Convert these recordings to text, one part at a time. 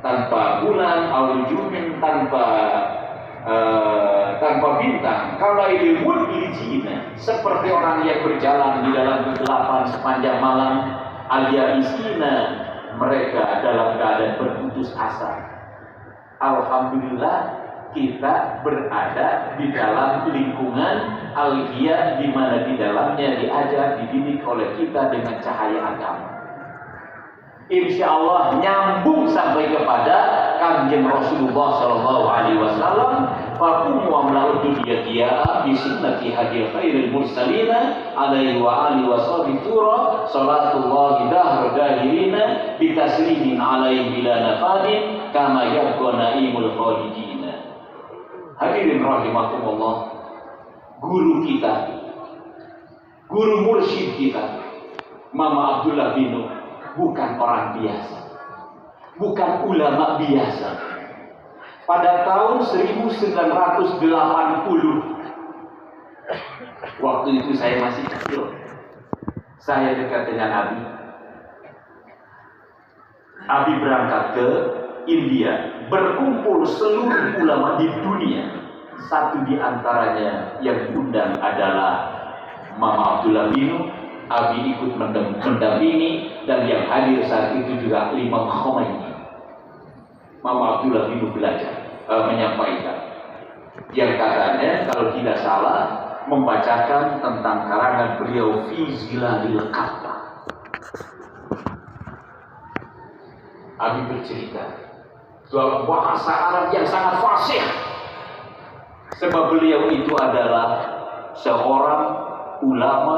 tanpa bulan, aujumin tanpa bintang. Kalau ilmu ilijina, seperti orang yang berjalan di dalam kegelapan sepanjang malam, al-yaisina, mereka dalam keadaan berputus asa. Alhamdulillah kita berada di dalam lingkungan al-hiyah, di mana di dalamnya diajar, dididik oleh kita dengan cahaya agama. Insya Allah nyambung sampai kepada Kanjeng Rasulullah Sallallahu Alaihi Wasallam. Fakum wa mlaud dunya tiaa bi sunnati hadil khairil mursalina alaihi wa alihi washabihi tura salatullah dahr dahirina bi taslimin alaihi bila nafadin kama yabqa naimul khalidina. Hadirin rahimakumullah, guru kita, guru mursyid kita, Mama Abdullah bin Nuh, bukan orang biasa, bukan ulama biasa. Pada tahun 1980, waktu itu saya masih kecil, saya dekat dengan Abi. Abi berangkat ke India, berkumpul seluruh ulama di dunia. Satu di antaranya yang diundang adalah Mama Abdullah bin Nuh. Abi ikut mendampingi, dan yang hadir saat itu juga Imam Khomeini. Mama Abdullah bin Nuh belajar menyampaikan yang katanya kalau tidak salah membacakan tentang karangan beliau Fi Zilalil Ka'bah. Abi bercerita dalam bahasa Arab yang sangat fasih, sebab beliau itu adalah seorang ulama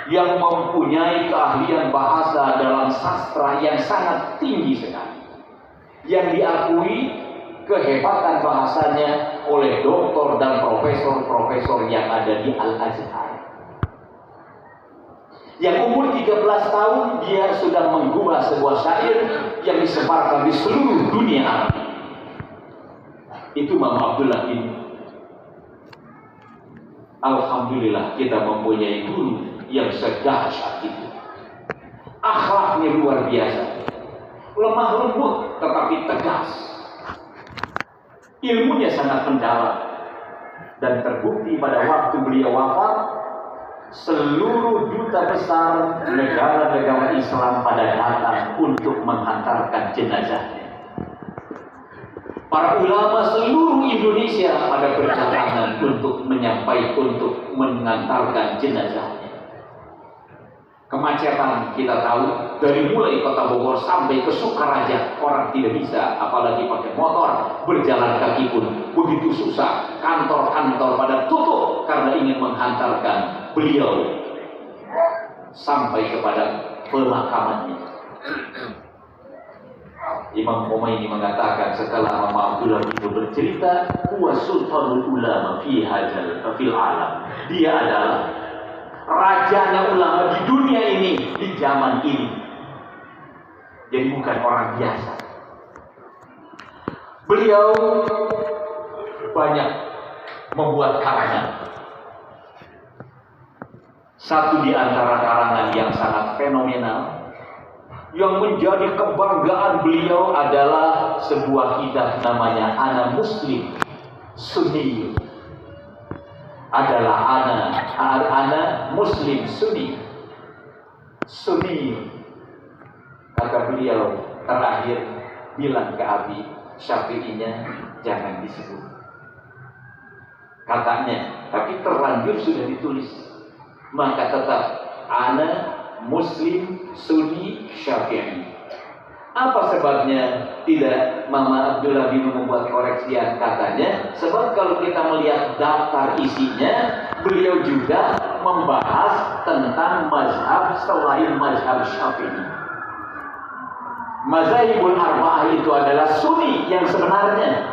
yang mempunyai keahlian bahasa dalam sastra yang sangat tinggi sekali, yang diakui kehebatan bahasanya oleh doktor dan profesor-profesor yang ada di Al-Azhar. Yang umur 13 tahun dia sudah menggubah sebuah syair yang disebarkan di seluruh dunia Arab. Itu Mama Abdullah bin Nuh. Alhamdulillah kita mempunyai guru yang sedahsyat itu. Akhlaknya luar biasa, lemah lembut tetapi tegas. Ilmunya sangat mendalam, dan terbukti pada waktu beliau wafat, seluruh duta besar negara-negara Islam pada datang untuk menghantarkan jenazahnya. Para ulama seluruh Indonesia pada perjalanan untuk mengantarkan jenazahnya. Kemacetan kita tahu, dari mulai kota Bogor sampai ke Sukaraja orang tidak bisa, apalagi pakai motor, berjalan kaki pun begitu susah. Kantor-kantor pada tutup karena ingin menghantarkan beliau sampai kepada pemakamannya. Imam Khomeini mengatakan setelah Mama Abdullah itu bercerita, huwa sultanul ulama fil alam. Dia adalah rajanya ulama di dunia ini, di zaman ini. Jadi bukan orang biasa. Beliau banyak membuat karangan. Satu di antara karangan yang sangat fenomenal, yang menjadi kebanggaan beliau adalah sebuah kitab namanya Ana Muslim Sunni. Adalah ana Muslim Sunni. Kata beliau terakhir bilang ke Abi, Syafi'inya jangan disebut. Katanya, tapi terlanjur sudah ditulis. Maka tetap ana Muslim Sunni Syafi'i. Apa sebabnya tidak Mama Abdullah bin membuat koreksian? Katanya, sebab kalau kita melihat daftar isinya, beliau juga membahas tentang mazhab selain mazhab Syafi'i. Mazhabul arba'ah itu adalah Sunni yang sebenarnya.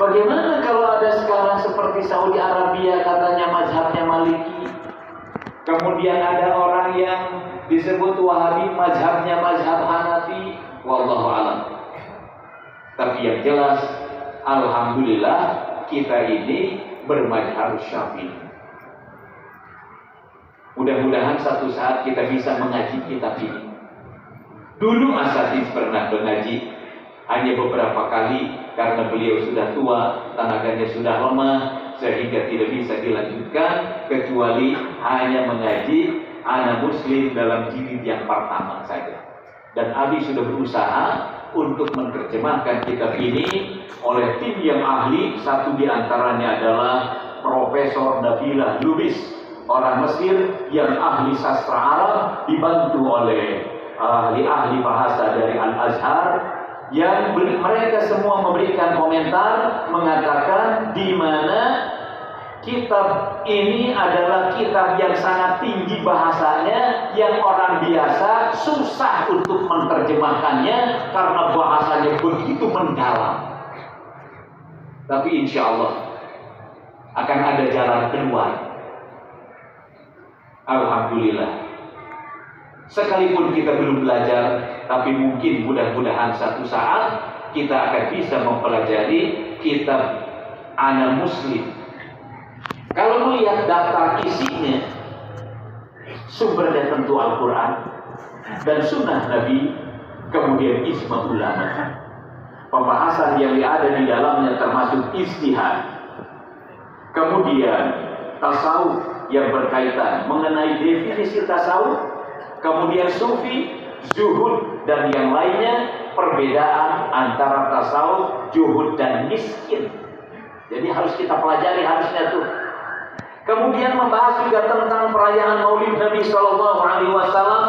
Bagaimana kalau ada sekarang seperti Saudi Arabia katanya mazhabnya Maliki, kemudian ada orang yang disebut Wahabi, mazhabnya mazhab Hanafi, wallahu alam. Tapi yang jelas, alhamdulillah kita ini bermazhab Syafi'i. Mudah-mudahan satu saat kita bisa mengaji kitab ini. Dulu asatidz pernah mengaji hanya beberapa kali karena beliau sudah tua, tenaganya sudah lemah, sehingga tidak bisa dilanjutkan kecuali hanya mengaji anak muslim dalam jilid yang pertama saja. Dan Abi sudah berusaha untuk menerjemahkan kitab ini oleh tim yang ahli. Satu di antaranya adalah Profesor Nabilah Lubis, orang Mesir yang ahli sastra Arab, dibantu oleh ahli-ahli bahasa dari Al-Azhar, yang mereka semua memberikan komentar mengatakan di mana kitab ini adalah kitab yang sangat tinggi bahasanya, yang orang biasa susah untuk menerjemahkannya karena bahasanya begitu mendalam. Tapi insya Allah akan ada jalan keluar. Alhamdulillah. Sekalipun kita belum belajar, tapi mungkin mudah-mudahan satu saat kita akan bisa mempelajari kitab Ana Muslim. Kalau melihat daftar isinya, sumbernya tentu Al-Quran dan Sunnah Nabi, kemudian ijma ulama. Pembahasan yang ada di dalamnya termasuk ijtihad, kemudian tasawuf yang berkaitan mengenai definisi tasawuf, kemudian sufi, zuhud dan yang lainnya, perbedaan antara tasawuf, zuhud dan miskin. Jadi harus kita pelajari harusnya tuh. Kemudian membahas juga tentang perayaan Maulid Nabi Shallallahu Alaihi Wasallam.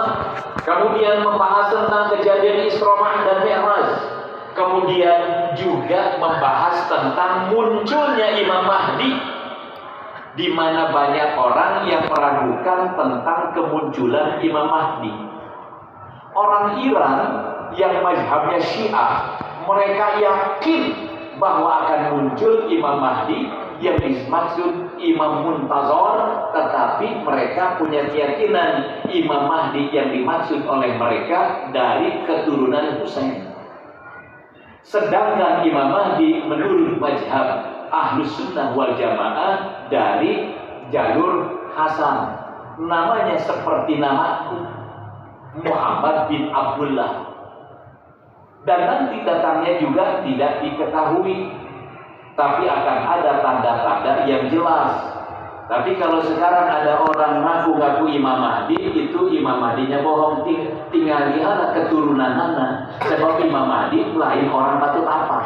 Kemudian membahas tentang kejadian Isra dan Mi'raj. Kemudian juga membahas tentang munculnya Imam Mahdi, di mana banyak orang yang meragukan tentang kemunculan Imam Mahdi. Orang Iran yang mazhabnya Syiah, mereka yakin bahwa akan muncul Imam Mahdi yang dimaksud Imam Muntazor, tetapi mereka punya keyakinan Imam Mahdi yang dimaksud oleh mereka dari keturunan Husain. Sedangkan Imam Mahdi menurut mazhab Ahlus Sunnah wal Jamaah dari jalur Hasan. Namanya seperti namaku, Muhammad bin Abdullah. Dan nanti datangnya juga tidak diketahui, tapi akan ada tanda-tanda yang jelas. Tapi kalau sekarang ada orang ngaku-ngaku Imam Mahdi, itu Imam Mahdinya bohong. Tinggal lihat keturunan mana. Sebab Imam Mahdi lain orang patut apa.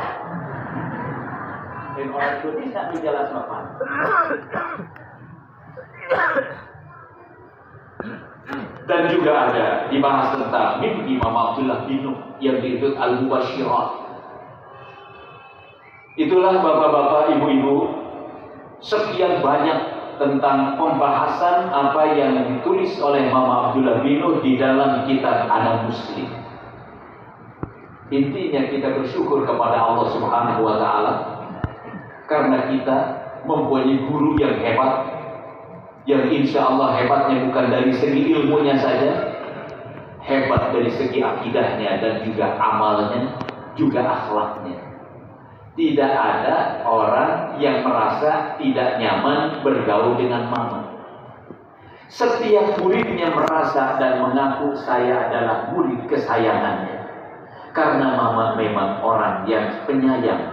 Dan orang itu tidak menjelaskan apa. Dan juga ada dibahas tentang mimpi Imam Abdullah bin Nuh yang disebut Al-Mubasyirat. Itulah bapak-bapak, ibu-ibu, sekian banyak tentang pembahasan apa yang ditulis oleh Imam Abdullah bin Nuh di dalam kitab Ana Muslim. Intinya kita bersyukur kepada Allah Subhanahu wa Ta'ala karena kita mempunyai guru yang hebat, yang insya Allah hebatnya bukan dari segi ilmunya saja, hebat dari segi akidahnya dan juga amalnya, juga akhlaknya. Tidak ada orang yang merasa tidak nyaman bergaul dengan mama. Setiap muridnya merasa dan mengaku saya adalah murid kesayangannya. Karena mama memang orang yang penyayang,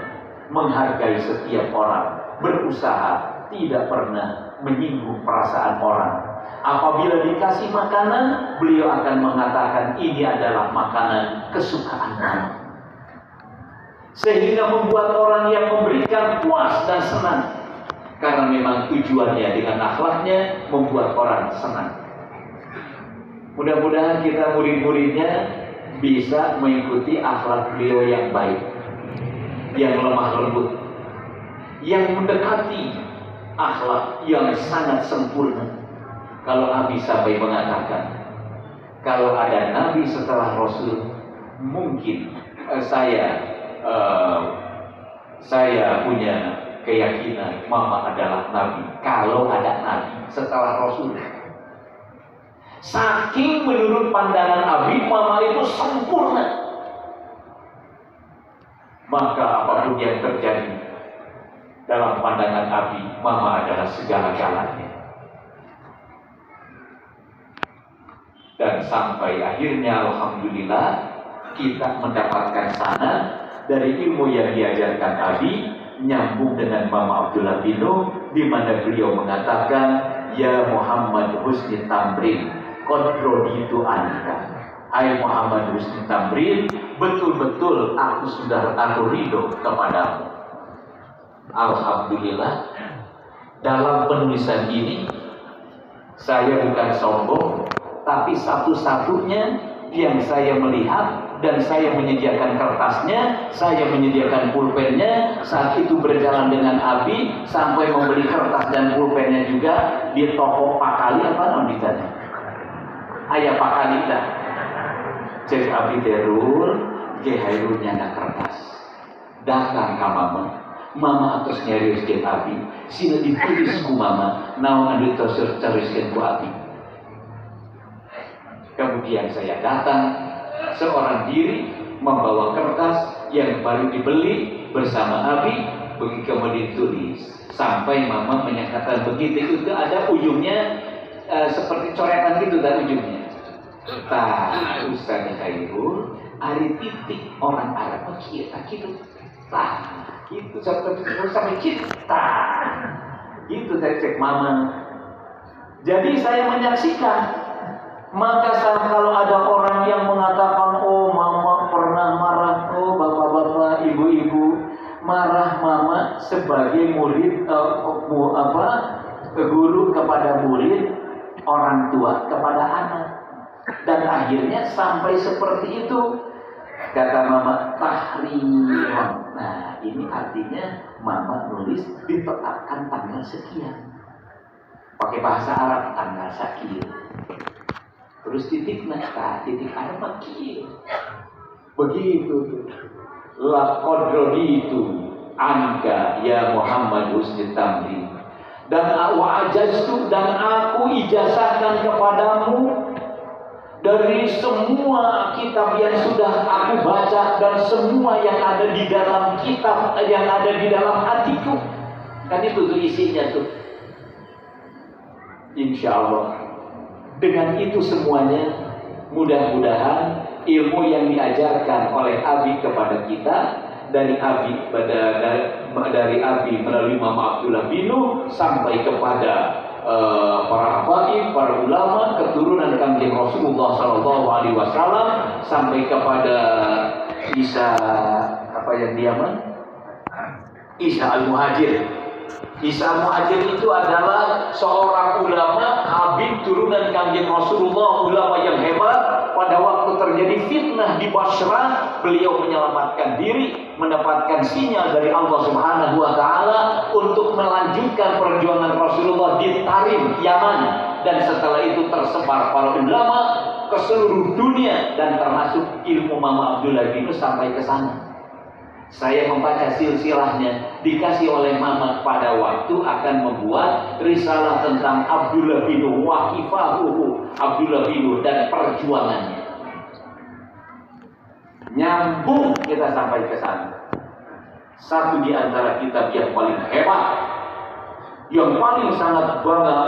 menghargai setiap orang, berusaha tidak pernah menyinggung perasaan orang. Apabila dikasih makanan, beliau akan mengatakan ini adalah makanan kesukaan mama. Sehingga membuat orang yang memberikan puas dan senang. Karena memang tujuannya dengan akhlaknya membuat orang senang. Mudah-mudahan kita murid-muridnya bisa mengikuti akhlak beliau yang baik, yang lemah lembut, yang mendekati akhlak yang sangat sempurna. Kalau Nabi sampai mengatakan, kalau ada Nabi setelah Rasul, mungkin saya punya keyakinan mama adalah Nabi. Kalau ada Nabi setelah Rasul, saking menurut pandangan Abi, mama itu sempurna. Maka apapun yang terjadi dalam pandangan Abi, mama adalah segala-galanya. Dan sampai akhirnya alhamdulillah kita mendapatkan sana dari ilmu yang diajarkan Abi nyambung dengan Mama Abdullah bin Nuh, di mana beliau mengatakan, ya Muhammad Husni Tamrin, qadroditu anka. Hai Muhammad Husni Tamrin, betul-betul aku ridho kepadamu. Alhamdulillah, dalam penulisan ini saya bukan sombong, tapi satu-satunya yang saya melihat dan saya menyediakan kertasnya, saya menyediakan pulpennya, saat itu berjalan dengan Abi sampai membeli kertas dan pulpennya juga di toko Pakali apa namanya? Ayah Pakali dah. Cek Abi derul, Hairul nyana kertas. Datang ke Mama atas nyarius cek Abi, sila ditulis ku Mama, naon anu teruskan ku Abi. Kemudian saya datang seorang diri membawa kertas yang baru dibeli bersama Abi, begitu kemudian ditulis sampai Mama menyatakan begitu itu ada ujungnya seperti coretan gitu dan ujungnya. Ustaz Khairul, hari titik orang Arab kita gitu, gitu sampai kita, gitu saya cek Mama. Jadi saya menyaksikan. Maka kalau ada orang yang mengatakan, oh Mama pernah marah, oh bapak-bapak, ibu-ibu marah Mama sebagai murid guru kepada murid, orang tua kepada anak, dan akhirnya sampai seperti itu. Kata Mama, tahrim. Nah ini artinya Mama nulis ditetapkan tanggal sekian, pakai bahasa Arab tanggal sekian. Terus titik nata, titik Arab kieu. Begitu. La qadroditu anka ya Muhammad Husni Tamrin. Dan wa'ajaztu, dan aku ijazahkan kepadamu dari semua kitab yang sudah aku baca dan semua yang ada di dalam kitab yang ada di dalam hatiku. Kan itu tuh isinya tuh. Insya Allah. Dengan itu semuanya, mudah-mudahan ilmu yang diajarkan oleh Abi kepada kita dari Abi melalui Mama Abdullah bin Nuh sampai kepada para habaib, para ulama, keturunan Kanjeng Rasulullah Sallallahu Alaihi Wasallam sampai kepada Isa Isa Al-Muhajir. Isa Al-Muhajir itu adalah seorang ulama habib turunan Kanjeng Rasulullah, ulama yang hebat. Pada waktu terjadi fitnah di Basrah, beliau menyelamatkan diri, mendapatkan sinyal dari Allah Subhanahu wa taala untuk melanjutkan perjuangan Rasulullah di Tarim, Yaman, dan setelah itu tersebar para ulama ke seluruh dunia dan termasuk ilmu Mama Abdullah bin Nuh sampai ke sana. Saya membaca silsilahnya, dikasih oleh Mama pada waktu akan membuat risalah tentang Abdullah bin Nuh, waqifahuhu Abdullah bin Nuh dan perjuangannya. Nyambung kita sampai ke sana. Satu di antara kitab yang paling hebat, yang paling sangat bangga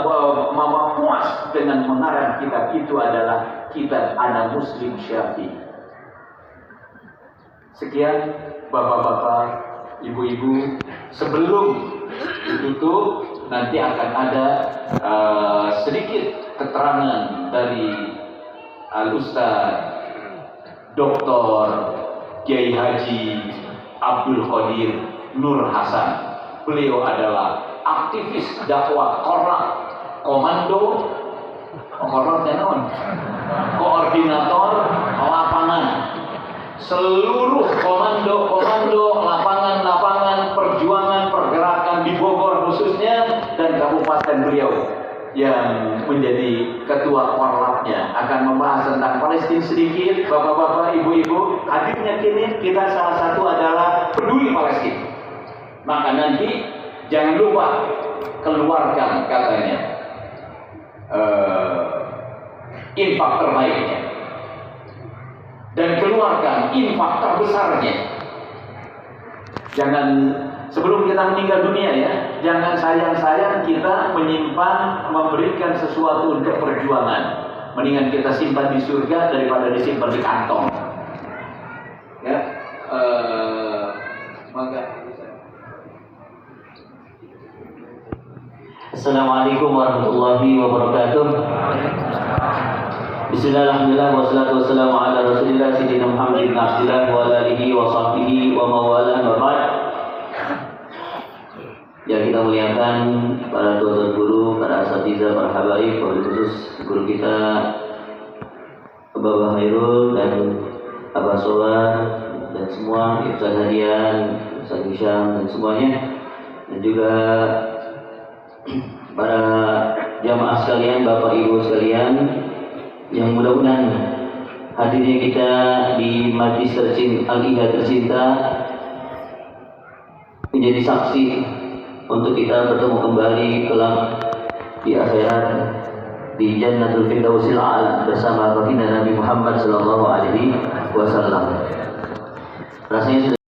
Mama puas dengan mengarang kitab itu adalah kitab Ana Muslim Syafi'i. Sekian Bapak-bapak, ibu-ibu, sebelum ditutup nanti akan ada sedikit keterangan dari Al-Ustaz Dr. Kiai Haji Abdul Qadir Nur Hasan. Beliau adalah aktivis dakwah koordinator lapangan. Seluruh komando lapangan perjuangan pergerakan di Bogor khususnya dan kabupaten beliau yang menjadi ketua korlapnya akan membahas tentang Palestina sedikit. Bapak-bapak, ibu-ibu, hadirnya kini kita salah satu adalah peduli Palestina. Maka nanti jangan lupa keluarkan katanya infak terbaiknya dan keluarkan infak terbesarnya. Jangan sebelum kita meninggal dunia ya, jangan sayang-sayang kita menyimpan, memberikan sesuatu untuk perjuangan. Mendingan kita simpan di surga daripada disimpan di kantong. Ya, Assalamualaikum warahmatullahi wabarakatuh. Bismillahirrahmanirrahim. Wassalatu wassalamu ala Rasulillah sayyidina Muhammad bin Abdullah wa ala alihi wa sahbihi wa mawalah wa ba'd. Yang kita muliakan para tuan guru, para asatidzah, para habaib, khusus guru kita Bapak Hairul dan Abah Sobar dan semua Ustaz Hadian, Ustaz Hisham dan semuanya, dan juga para jamaah sekalian, Bapak Ibu sekalian, yang mudah-mudahan hadirnya kita di majlis Al-Ihya tercinta menjadi saksi untuk kita bertemu kembali kelak di akhirat di Jannatul Firdausil A'la bersama baginda Nabi Muhammad sallallahu alaihi wasallam. Rasanya